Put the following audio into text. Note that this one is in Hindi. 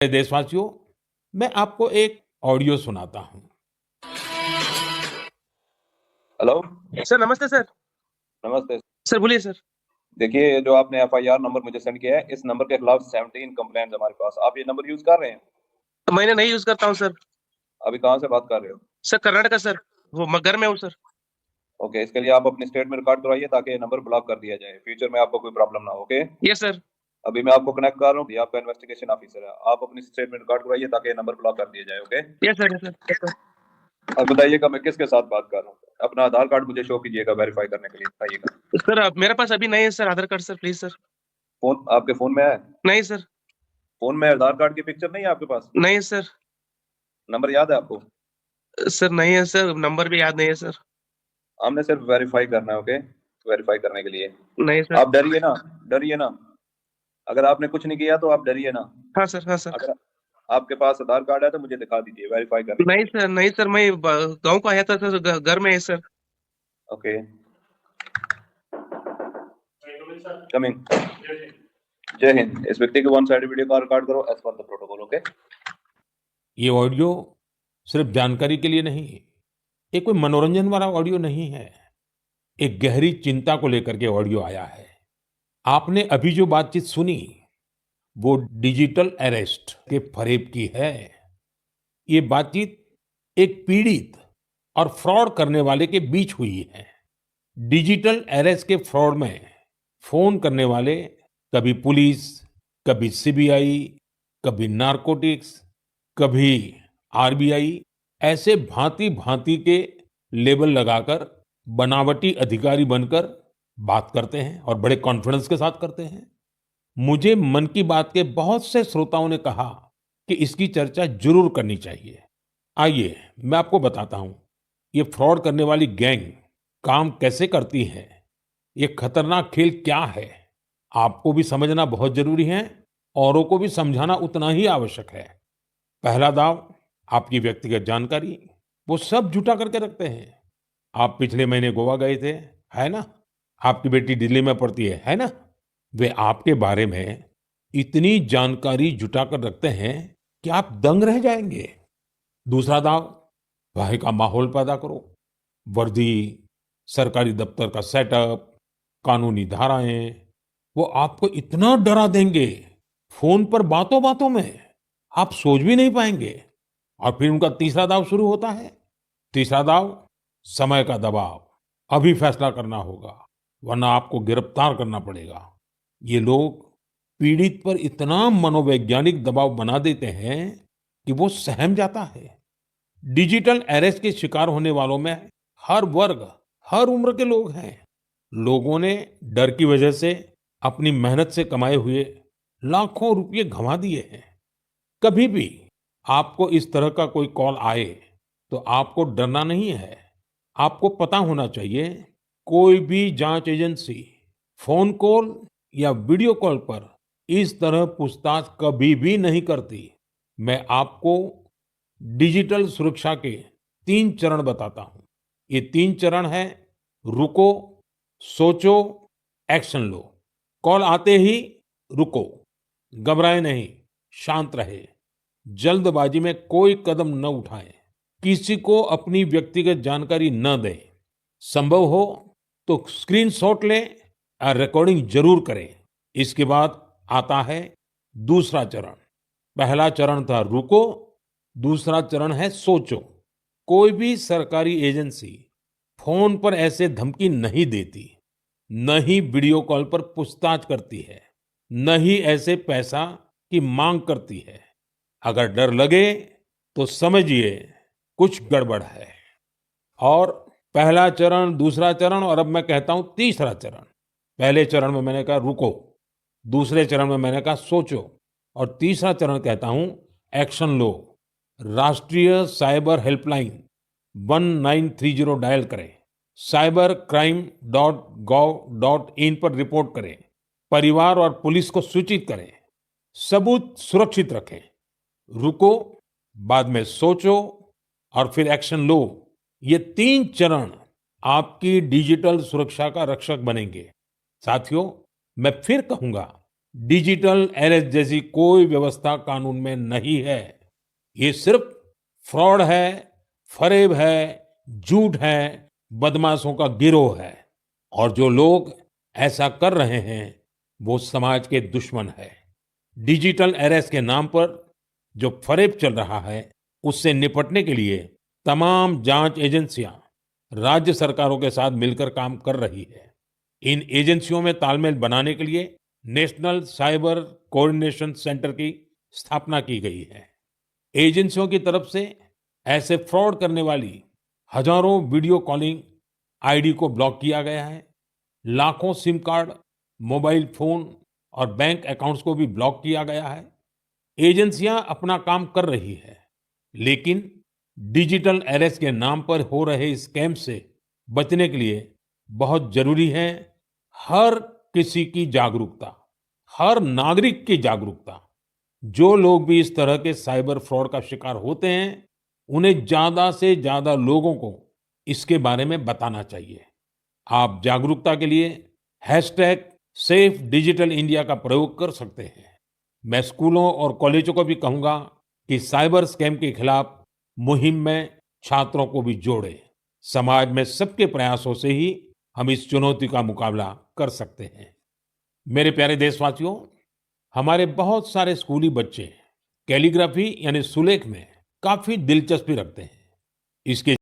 मेरे देशवासियों, मैं आपको एक ऑडियो सुनाता हूं। हेलो। सर नमस्ते सर। नमस्ते। सर बोलिए सर। देखिए, ये जो आपने एफआईआर नंबर मुझे सेंड किया है, इस नंबर के खिलाफ 17 कंप्लेंट हमारे पास। आप ये नंबर यूज कर रहे हैं? तो मैंने नहीं यूज करता हूँ सर। अभी कहाँ से बात कर रहे हो? सर कर्नाटका सर, वो घर में हूँ सर। ओके, इसके लिए आप अपने स्टेट में रिकॉर्ड करवाइए ताकि ये नंबर ब्लॉक कर दिया जाए, फ्यूचर में आपको कोई प्रॉब्लम ना हो। Okay, yes sir. अभी मैं आपको कनेक्ट कर रहा हूँ, ये आपका इन्वेस्टिगेशन ऑफिसर है। आप अपनी स्टेट में रिकॉर्ड करवाइए ताकि ये नंबर ब्लॉक कर दिया जाए। Okay, yes sir, yes sir, yes sir. अब बताइएगा मैं किसके साथ बात कर रहा हूँ। अपना आधार कार्ड मुझे शो कीजिएगा वेरीफाई करने के लिए, बताइएगा। सर अब मेरे पास अभी नहीं है sir Aadhaar card sir, please sir. Phone आपके फोन में है? नहीं सर। फोन में आधार कार्ड की पिक्चर नहीं है आपके पास? नहीं सर। नंबर याद है आपको? सर नहीं है सर, नंबर भी याद नहीं है सर। हमने सिर्फ वेरीफाई करना है। ओके, वेरीफाई करने के लिए नहीं सर। आप डरिए ना, डरिए ना। अगर आपने कुछ नहीं किया तो आप डरिए ना। हाँ सर, हाँ सर। अगर आपके पास आधार कार्ड है तो मुझे दिखा दीजिए वेरीफाई करने के नहीं लिए। सर, नहीं सर, मैं गाँव को आया था सर, घर में है सर। Okay, coming. जय हिंद। इस व्यक्ति के वन साइड वीडियो का रिकॉर्ड करो as per the protocol. Okay, ये ऑडियो सिर्फ जानकारी के लिए नहीं, ये कोई मनोरंजन वाला ऑडियो नहीं है। एक गहरी चिंता को लेकर के ऑडियो आया है। आपने अभी जो बातचीत सुनी, वो डिजिटल अरेस्ट के फरेब की है। ये बातचीत एक पीड़ित और फ्रॉड करने वाले के बीच हुई है। डिजिटल अरेस्ट के फ्रॉड में फोन करने वाले कभी पुलिस, कभी सीबीआई, कभी नारकोटिक्स, कभी आरबीआई, ऐसे भांति भांति के लेबल लगाकर बनावटी अधिकारी बनकर बात करते हैं और बड़े कॉन्फिडेंस के साथ करते हैं। मुझे मन की बात के बहुत से श्रोताओं ने कहा कि इसकी चर्चा जरूर करनी चाहिए। आइए मैं आपको बताता हूं, ये फ्रॉड करने वाली गैंग काम कैसे करती है, ये खतरनाक खेल क्या है। आपको भी समझना बहुत जरूरी है, औरों को भी समझाना उतना ही आवश्यक है। पहला दाव, आपकी व्यक्तिगत जानकारी, वो सब जुटा करके रखते हैं। आप पिछले महीने गोवा गए थे, है ना? आपकी बेटी दिल्ली में पढ़ती है ना? वे आपके बारे में इतनी जानकारी जुटा कर रखते हैं कि आप दंग रह जाएंगे। दूसरा दाव, भय का माहौल पैदा करो। वर्दी, सरकारी दफ्तर का सेटअप, कानूनी धाराएं, वो आपको इतना डरा देंगे, फोन पर बातों बातों में आप सोच भी नहीं पाएंगे। और फिर उनका तीसरा दाव शुरू होता है। तीसरा दाव, समय का दबाव। अभी फैसला करना होगा, वरना आपको गिरफ्तार करना पड़ेगा। ये लोग पीड़ित पर इतना मनोवैज्ञानिक दबाव बना देते हैं कि वो सहम जाता है। डिजिटल अरेस्ट के शिकार होने वालों में हर वर्ग, हर उम्र के लोग हैं। लोगों ने डर की वजह से अपनी मेहनत से कमाए हुए लाखों रुपए गंवा दिए हैं। कभी भी आपको इस तरह का कोई कॉल आए तो आपको डरना नहीं है। आपको पता होना चाहिए, कोई भी जांच एजेंसी फोन कॉल या वीडियो कॉल पर इस तरह पूछताछ कभी भी नहीं करती। मैं आपको डिजिटल सुरक्षा के 3 चरण बताता हूं। ये 3 चरण है: रुको, सोचो, एक्शन लो। कॉल आते ही रुको, घबराए नहीं, शांत रहे, जल्दबाजी में कोई कदम न उठाएं, किसी को अपनी व्यक्तिगत जानकारी न दें। संभव हो तो स्क्रीनशॉट लें और रिकॉर्डिंग जरूर करें। इसके बाद आता है दूसरा चरण। पहला चरण था रुको, दूसरा चरण है सोचो। कोई भी सरकारी एजेंसी फोन पर ऐसे धमकी नहीं देती, न ही वीडियो कॉल पर पूछताछ करती है, न ही ऐसे पैसा की मांग करती है। अगर डर लगे तो समझिए कुछ गड़बड़ है। और पहला चरण, दूसरा चरण और अब मैं कहता हूं तीसरा चरण। पहले चरण में मैंने कहा रुको, दूसरे चरण में मैंने कहा सोचो, और तीसरा चरण कहता हूं एक्शन लो। राष्ट्रीय साइबर हेल्पलाइन 1930 डायल करें, cybercrime.gov.in पर रिपोर्ट करें, परिवार और पुलिस को सूचित करें, सबूत सुरक्षित रखें। रुको, बाद में सोचो और फिर एक्शन लो। ये 3 चरण आपकी डिजिटल सुरक्षा का रक्षक बनेंगे। साथियों, मैं फिर कहूंगा, डिजिटल अरेस्ट जैसी कोई व्यवस्था कानून में नहीं है। ये सिर्फ फ्रॉड है, फरेब है, झूठ है, बदमाशों का गिरोह है और जो लोग ऐसा कर रहे हैं वो समाज के दुश्मन है। डिजिटल अरेस्ट के नाम पर जो फरेब चल रहा है उससे निपटने के लिए तमाम जांच एजेंसियां राज्य सरकारों के साथ मिलकर काम कर रही है। इन एजेंसियों में तालमेल बनाने के लिए नेशनल साइबर कोऑर्डिनेशन सेंटर की स्थापना की गई है। एजेंसियों की तरफ से ऐसे फ्रॉड करने वाली हजारों वीडियो कॉलिंग आईडी को ब्लॉक किया गया है। लाखों सिम कार्ड, मोबाइल फोन और बैंक अकाउंट्स को भी ब्लॉक किया गया है। एजेंसियां अपना काम कर रही है, लेकिन डिजिटल अरेस्ट के नाम पर हो रहे स्कैम से बचने के लिए बहुत जरूरी है हर किसी की जागरूकता, हर नागरिक की जागरूकता। जो लोग भी इस तरह के साइबर फ्रॉड का शिकार होते हैं, उन्हें ज्यादा से ज्यादा लोगों को इसके बारे में बताना चाहिए। आप जागरूकता के लिए हैशटैग सेफ डिजिटल इंडिया का प्रयोग कर सकते हैं। मैं स्कूलों और कॉलेजों को भी कहूंगा कि साइबर स्कैम के खिलाफ मुहिम में छात्रों को भी जोड़ें। समाज में सबके प्रयासों से ही हम इस चुनौती का मुकाबला कर सकते हैं। मेरे प्यारे देशवासियों, हमारे बहुत सारे स्कूली बच्चे कैलीग्राफी यानी सुलेख में काफी दिलचस्पी रखते हैं। इसके